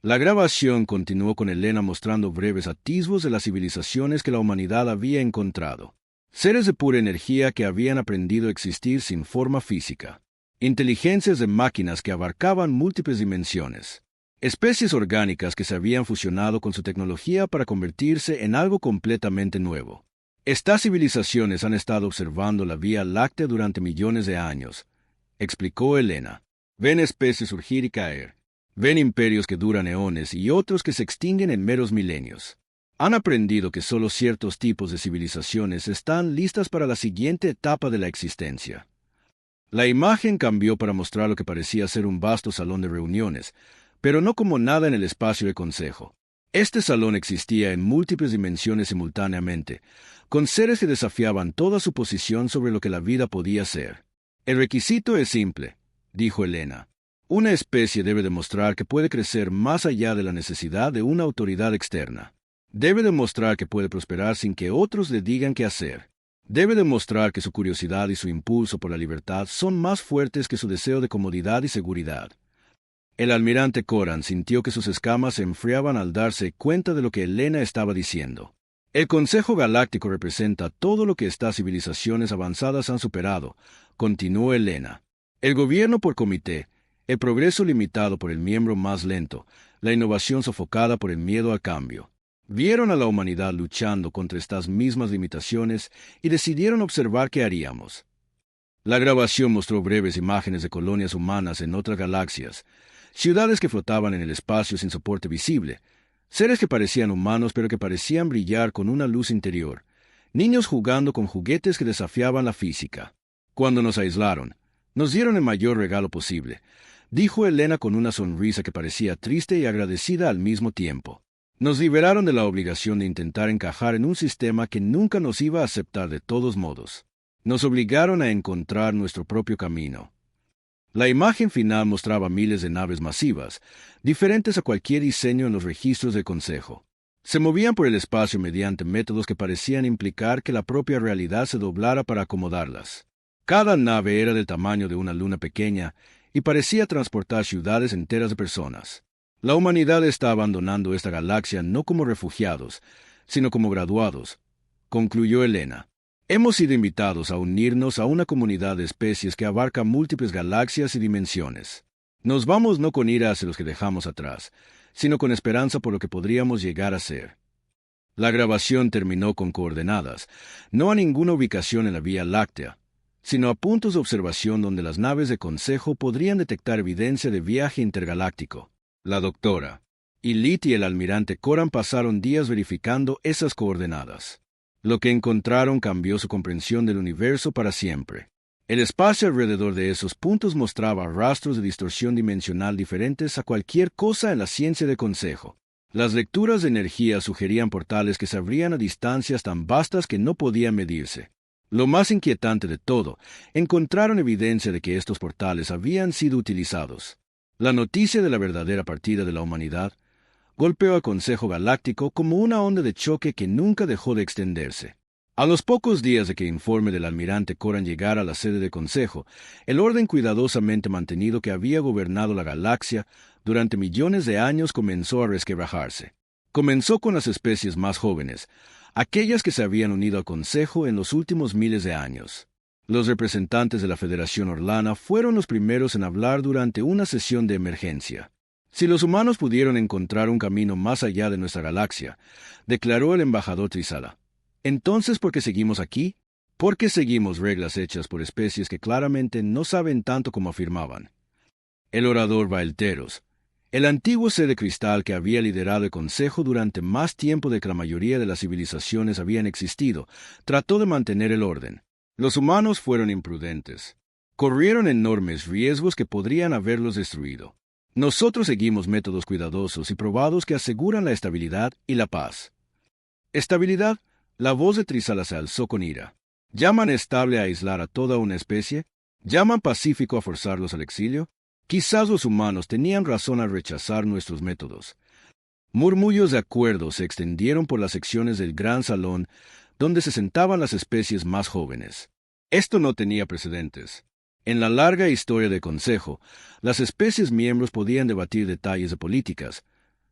[SPEAKER 1] La grabación continuó con Elena mostrando breves atisbos de las civilizaciones que la humanidad había encontrado. Seres de pura energía que habían aprendido a existir sin forma física. Inteligencias de máquinas que abarcaban múltiples dimensiones. Especies orgánicas que se habían fusionado con su tecnología para convertirse en algo completamente nuevo. Estas civilizaciones han estado observando la Vía Láctea durante millones de años, explicó Elena. Ven especies surgir y caer. Ven imperios que duran eones y otros que se extinguen en meros milenios. Han aprendido que solo ciertos tipos de civilizaciones están listas para la siguiente etapa de la existencia. La imagen cambió para mostrar lo que parecía ser un vasto salón de reuniones, pero no como nada en el espacio de consejo. Este salón existía en múltiples dimensiones simultáneamente, con seres que desafiaban toda su posición sobre lo que la vida podía ser. El requisito es simple, dijo Elena. Una especie debe demostrar que puede crecer más allá de la necesidad de una autoridad externa. Debe demostrar que puede prosperar sin que otros le digan qué hacer. Debe demostrar que su curiosidad y su impulso por la libertad son más fuertes que su deseo de comodidad y seguridad. El almirante Coran sintió que sus escamas se enfriaban al darse cuenta de lo que Elena estaba diciendo. El Consejo Galáctico representa todo lo que estas civilizaciones avanzadas han superado, continuó Elena. El gobierno por comité, el progreso limitado por el miembro más lento, la innovación sofocada por el miedo al cambio. Vieron a la humanidad luchando contra estas mismas limitaciones y decidieron observar qué haríamos. La grabación mostró breves imágenes de colonias humanas en otras galaxias, ciudades que flotaban en el espacio sin soporte visible, seres que parecían humanos pero que parecían brillar con una luz interior, niños jugando con juguetes que desafiaban la física. Cuando nos aislaron, nos dieron el mayor regalo posible, dijo Elena con una sonrisa que parecía triste y agradecida al mismo tiempo. Nos liberaron de la obligación de intentar encajar en un sistema que nunca nos iba a aceptar de todos modos. Nos obligaron a encontrar nuestro propio camino. La imagen final mostraba miles de naves masivas, diferentes a cualquier diseño en los registros del Consejo. Se movían por el espacio mediante métodos que parecían implicar que la propia realidad se doblara para acomodarlas. Cada nave era del tamaño de una luna pequeña y parecía transportar ciudades enteras de personas. La humanidad está abandonando esta galaxia no como refugiados, sino como graduados, concluyó Elena. Hemos sido invitados a unirnos a una comunidad de especies que abarca múltiples galaxias y dimensiones. Nos vamos no con ira hacia los que dejamos atrás, sino con esperanza por lo que podríamos llegar a ser. La grabación terminó con coordenadas, no a ninguna ubicación en la Vía Láctea, sino a puntos de observación donde las naves de consejo podrían detectar evidencia de viaje intergaláctico. La doctora y Lit y el almirante Coran pasaron días verificando esas coordenadas. Lo que encontraron cambió su comprensión del universo para siempre. El espacio alrededor de esos puntos mostraba rastros de distorsión dimensional diferentes a cualquier cosa en la ciencia de consejo. Las lecturas de energía sugerían portales que se abrían a distancias tan vastas que no podían medirse. Lo más inquietante de todo, encontraron evidencia de que estos portales habían sido utilizados. La noticia de la verdadera partida de la humanidad golpeó al Consejo Galáctico como una onda de choque que nunca dejó de extenderse. A los pocos días de que el informe del almirante Coran llegara a la sede del Consejo, el orden cuidadosamente mantenido que había gobernado la galaxia durante millones de años comenzó a resquebrajarse. Comenzó con las especies más jóvenes, aquellas que se habían unido al Consejo en los últimos miles de años. Los representantes de la Federación Orlana fueron los primeros en hablar durante una sesión de emergencia. Si los humanos pudieron encontrar un camino más allá de nuestra galaxia, declaró el embajador Trizala, entonces, ¿por qué seguimos aquí? ¿Por qué seguimos reglas hechas por especies que claramente no saben tanto como afirmaban? El orador Vaelteros, el antiguo ser de cristal que había liderado el Consejo durante más tiempo de que la mayoría de las civilizaciones habían existido, trató de mantener el orden. Los humanos fueron imprudentes. Corrieron enormes riesgos que podrían haberlos destruido. Nosotros seguimos métodos cuidadosos y probados que aseguran la estabilidad y la paz. ¿Estabilidad? La voz de Trizala se alzó con ira. ¿Llaman estable a aislar a toda una especie? ¿Llaman pacífico a forzarlos al exilio? Quizás los humanos tenían razón al rechazar nuestros métodos. Murmullos de acuerdo se extendieron por las secciones del gran salón donde se sentaban las especies más jóvenes. Esto no tenía precedentes. En la larga historia del Consejo, las especies miembros podían debatir detalles de políticas,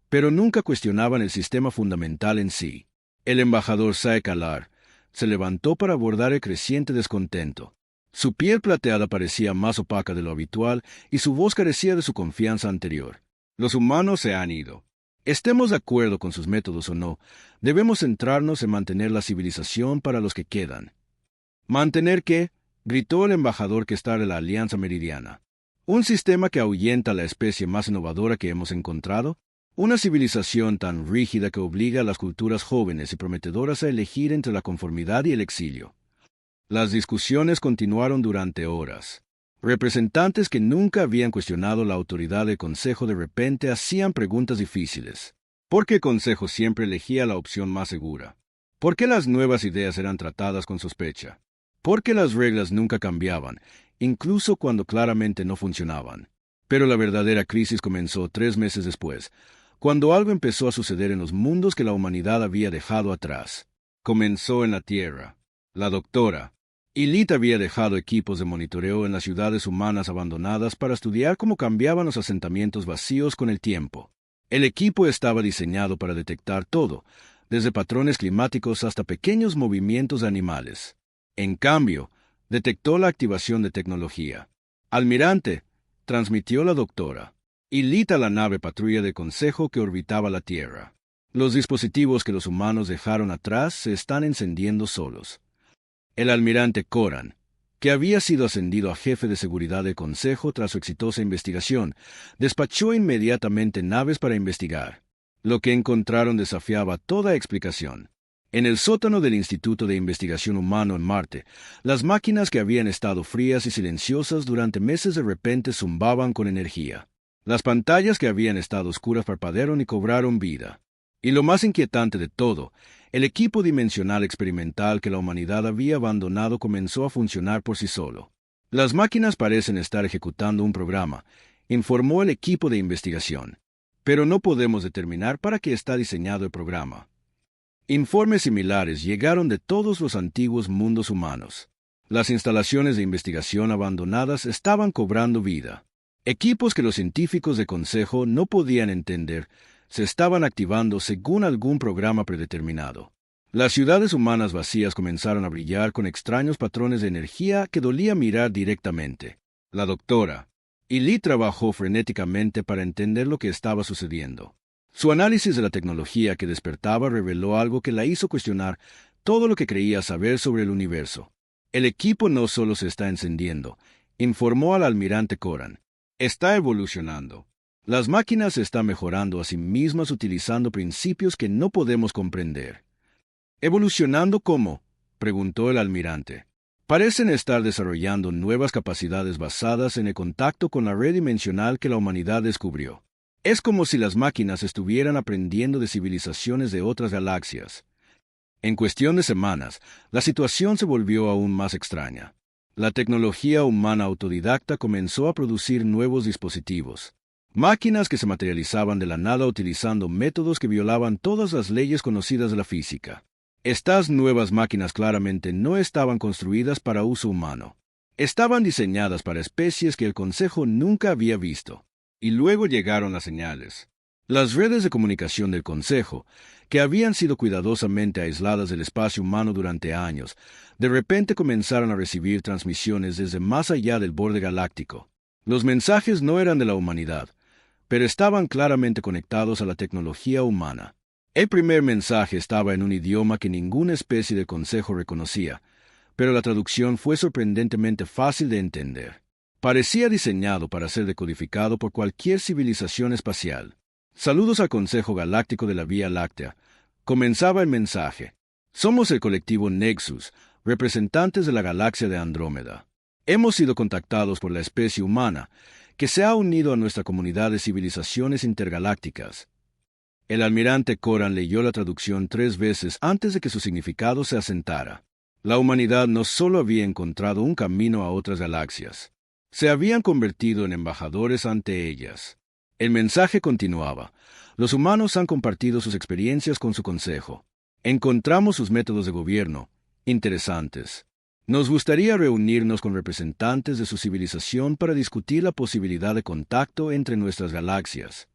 [SPEAKER 1] pero nunca cuestionaban el sistema fundamental en sí. El embajador Saekalar se levantó para abordar el creciente descontento. Su piel plateada parecía más opaca de lo habitual y su voz carecía de su confianza anterior. Los humanos se han ido. Estemos de acuerdo con sus métodos o no, debemos centrarnos en mantener la civilización para los que quedan. ¿Mantener qué? Gritó el embajador que está en la Alianza Meridiana. ¿Un sistema que ahuyenta a la especie más innovadora que hemos encontrado? Una civilización tan rígida que obliga a las culturas jóvenes y prometedoras a elegir entre la conformidad y el exilio. Las discusiones continuaron durante horas. Representantes que nunca habían cuestionado la autoridad del Consejo de repente hacían preguntas difíciles. ¿Por qué el Consejo siempre elegía la opción más segura? ¿Por qué las nuevas ideas eran tratadas con sospecha? ¿Por qué las reglas nunca cambiaban, incluso cuando claramente no funcionaban? Pero la verdadera crisis comenzó 3 meses después, cuando algo empezó a suceder en los mundos que la humanidad había dejado atrás. Comenzó en la Tierra. La doctora Ilit había dejado equipos de monitoreo en las ciudades humanas abandonadas para estudiar cómo cambiaban los asentamientos vacíos con el tiempo. El equipo estaba diseñado para detectar todo, desde patrones climáticos hasta pequeños movimientos de animales. En cambio, detectó la activación de tecnología. Almirante, transmitió la doctora Ilit a la nave patrulla del Consejo que orbitaba la Tierra. Los dispositivos que los humanos dejaron atrás se están encendiendo solos. El almirante Coran, que había sido ascendido a jefe de seguridad del Consejo tras su exitosa investigación, despachó inmediatamente naves para investigar. Lo que encontraron desafiaba toda explicación. En el sótano del Instituto de Investigación Humano en Marte, las máquinas que habían estado frías y silenciosas durante meses de repente zumbaban con energía. Las pantallas que habían estado oscuras parpadearon y cobraron vida. Y lo más inquietante de todo, el equipo dimensional experimental que la humanidad había abandonado comenzó a funcionar por sí solo. Las máquinas parecen estar ejecutando un programa, informó el equipo de investigación. Pero no podemos determinar para qué está diseñado el programa. Informes similares llegaron de todos los antiguos mundos humanos. Las instalaciones de investigación abandonadas estaban cobrando vida. Equipos que los científicos de Consejo no podían entender se estaban activando según algún programa predeterminado. Las ciudades humanas vacías comenzaron a brillar con extraños patrones de energía que dolía mirar directamente. La doctora Ilit trabajó frenéticamente para entender lo que estaba sucediendo. Su análisis de la tecnología que despertaba reveló algo que la hizo cuestionar todo lo que creía saber sobre el universo. El equipo no solo se está encendiendo, informó al almirante Coran. Está evolucionando. Las máquinas se están mejorando a sí mismas utilizando principios que no podemos comprender. ¿Evolucionando cómo?, preguntó el almirante. Parecen estar desarrollando nuevas capacidades basadas en el contacto con la red dimensional que la humanidad descubrió. Es como si las máquinas estuvieran aprendiendo de civilizaciones de otras galaxias. En cuestión de semanas, la situación se volvió aún más extraña. La tecnología humana autodidacta comenzó a producir nuevos dispositivos. Máquinas que se materializaban de la nada utilizando métodos que violaban todas las leyes conocidas de la física. Estas nuevas máquinas claramente no estaban construidas para uso humano. Estaban diseñadas para especies que el Consejo nunca había visto. Y luego llegaron las señales. Las redes de comunicación del Consejo, que habían sido cuidadosamente aisladas del espacio humano durante años, de repente comenzaron a recibir transmisiones desde más allá del borde galáctico. Los mensajes no eran de la humanidad, pero estaban claramente conectados a la tecnología humana. El primer mensaje estaba en un idioma que ninguna especie del Consejo reconocía, pero la traducción fue sorprendentemente fácil de entender. Parecía diseñado para ser decodificado por cualquier civilización espacial. Saludos al Consejo Galáctico de la Vía Láctea. Comenzaba el mensaje. Somos el colectivo Nexus, representantes de la galaxia de Andrómeda. Hemos sido contactados por la especie humana, que se ha unido a nuestra comunidad de civilizaciones intergalácticas. El almirante Coran leyó la traducción 3 veces antes de que su significado se asentara. La humanidad no solo había encontrado un camino a otras galaxias, se habían convertido en embajadores ante ellas. El mensaje continuaba. Los humanos han compartido sus experiencias con su consejo. Encontramos sus métodos de gobierno interesantes. Nos gustaría reunirnos con representantes de su civilización para discutir la posibilidad de contacto entre nuestras galaxias.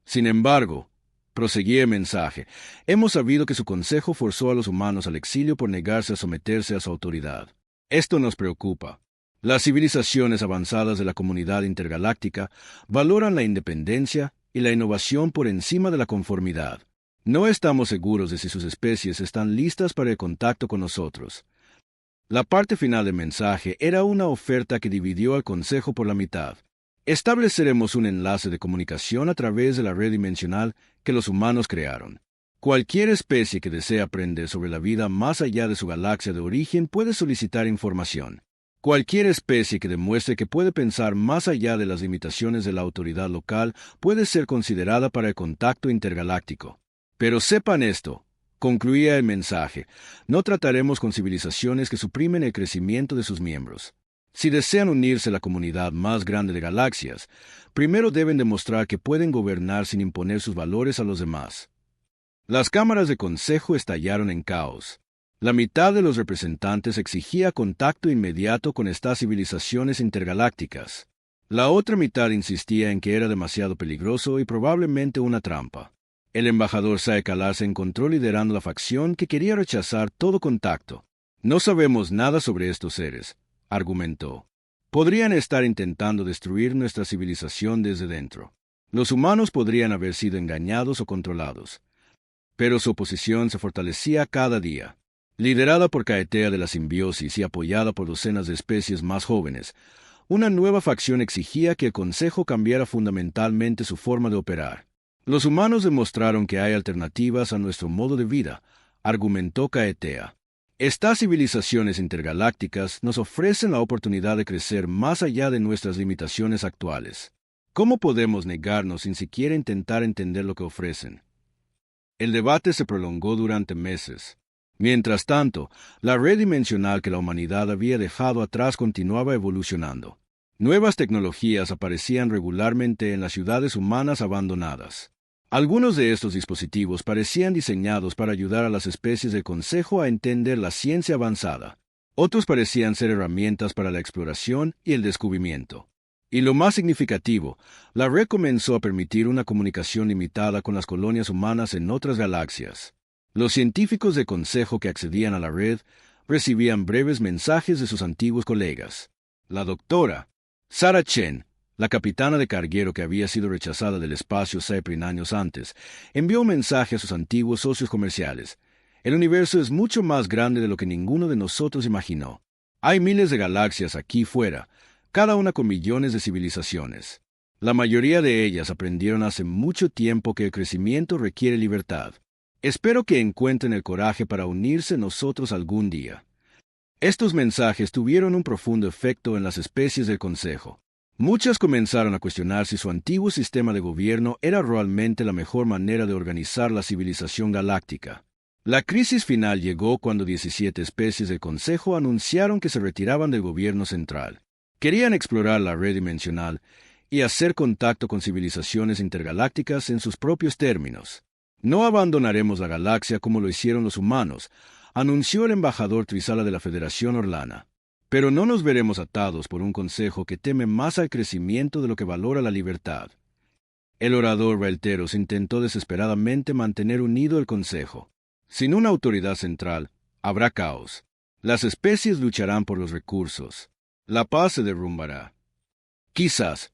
[SPEAKER 1] Sin embargo, proseguía el mensaje, hemos sabido que su consejo forzó a los humanos al exilio por negarse a someterse a su autoridad. Esto nos preocupa. Las civilizaciones avanzadas de la comunidad intergaláctica valoran la independencia y la innovación por encima de la conformidad. No estamos seguros de si sus especies están listas para el contacto con nosotros. La parte final del mensaje era una oferta que dividió al Consejo por la mitad. Estableceremos un enlace de comunicación a través de la red dimensional que los humanos crearon. Cualquier especie que desee aprender sobre la vida más allá de su galaxia de origen puede solicitar información. Cualquier especie que demuestre que puede pensar más allá de las limitaciones de la autoridad local puede ser considerada para el contacto intergaláctico. Pero sepan esto, concluía el mensaje, no trataremos con civilizaciones que suprimen el crecimiento de sus miembros. Si desean unirse a la comunidad más grande de galaxias, primero deben demostrar que pueden gobernar sin imponer sus valores a los demás. Las cámaras de consejo estallaron en caos. La mitad de los representantes exigía contacto inmediato con estas civilizaciones intergalácticas. La otra mitad insistía en que era demasiado peligroso y probablemente una trampa. El embajador Saekalar se encontró liderando la facción que quería rechazar todo contacto. No sabemos nada sobre estos seres, argumentó. Podrían estar intentando destruir nuestra civilización desde dentro. Los humanos podrían haber sido engañados o controlados. Pero su oposición se fortalecía cada día. Liderada por Caetea de la simbiosis y apoyada por docenas de especies más jóvenes, una nueva facción exigía que el Consejo cambiara fundamentalmente su forma de operar. Los humanos demostraron que hay alternativas a nuestro modo de vida, argumentó Caetea. Estas civilizaciones intergalácticas nos ofrecen la oportunidad de crecer más allá de nuestras limitaciones actuales. ¿Cómo podemos negarnos sin siquiera intentar entender lo que ofrecen? El debate se prolongó durante meses. Mientras tanto, la red dimensional que la humanidad había dejado atrás continuaba evolucionando. Nuevas tecnologías aparecían regularmente en las ciudades humanas abandonadas. Algunos de estos dispositivos parecían diseñados para ayudar a las especies del Consejo a entender la ciencia avanzada. Otros parecían ser herramientas para la exploración y el descubrimiento. Y lo más significativo, la red comenzó a permitir una comunicación limitada con las colonias humanas en otras galaxias. Los científicos del Consejo que accedían a la red recibían breves mensajes de sus antiguos colegas. La doctora Sarah Chen, la capitana de carguero que había sido rechazada del espacio Cyprin años antes, envió un mensaje a sus antiguos socios comerciales. El universo es mucho más grande de lo que ninguno de nosotros imaginó. Hay miles de galaxias aquí fuera, cada una con millones de civilizaciones. La mayoría de ellas aprendieron hace mucho tiempo que el crecimiento requiere libertad. Espero que encuentren el coraje para unirse a nosotros algún día. Estos mensajes tuvieron un profundo efecto en las especies del Consejo. Muchas comenzaron a cuestionar si su antiguo sistema de gobierno era realmente la mejor manera de organizar la civilización galáctica. La crisis final llegó cuando 17 especies del Consejo anunciaron que se retiraban del gobierno central. Querían explorar la red dimensional y hacer contacto con civilizaciones intergalácticas en sus propios términos. No abandonaremos la galaxia como lo hicieron los humanos, anunció el embajador Trisala de la Federación Orlana. Pero no nos veremos atados por un consejo que teme más al crecimiento de lo que valora la libertad. El orador Valteros intentó desesperadamente mantener unido el consejo. Sin una autoridad central, habrá caos. Las especies lucharán por los recursos. La paz se derrumbará. Quizás,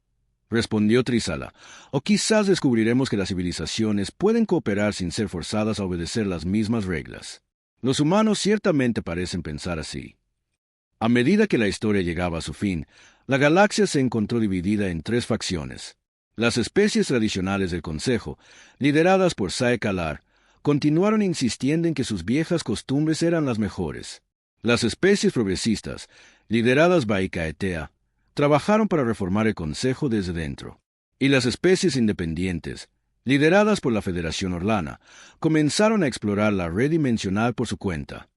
[SPEAKER 1] respondió Trisala, o quizás descubriremos que las civilizaciones pueden cooperar sin ser forzadas a obedecer las mismas reglas. Los humanos ciertamente parecen pensar así. A medida que la historia llegaba a su fin, la galaxia se encontró dividida en 3 facciones. Las especies tradicionales del Consejo, lideradas por Sae Kalar, continuaron insistiendo en que sus viejas costumbres eran las mejores. Las especies progresistas, lideradas por Ikaetea, trabajaron para reformar el Consejo desde dentro. Y las especies independientes, lideradas por la Federación Orlana, comenzaron a explorar la red dimensional por su cuenta.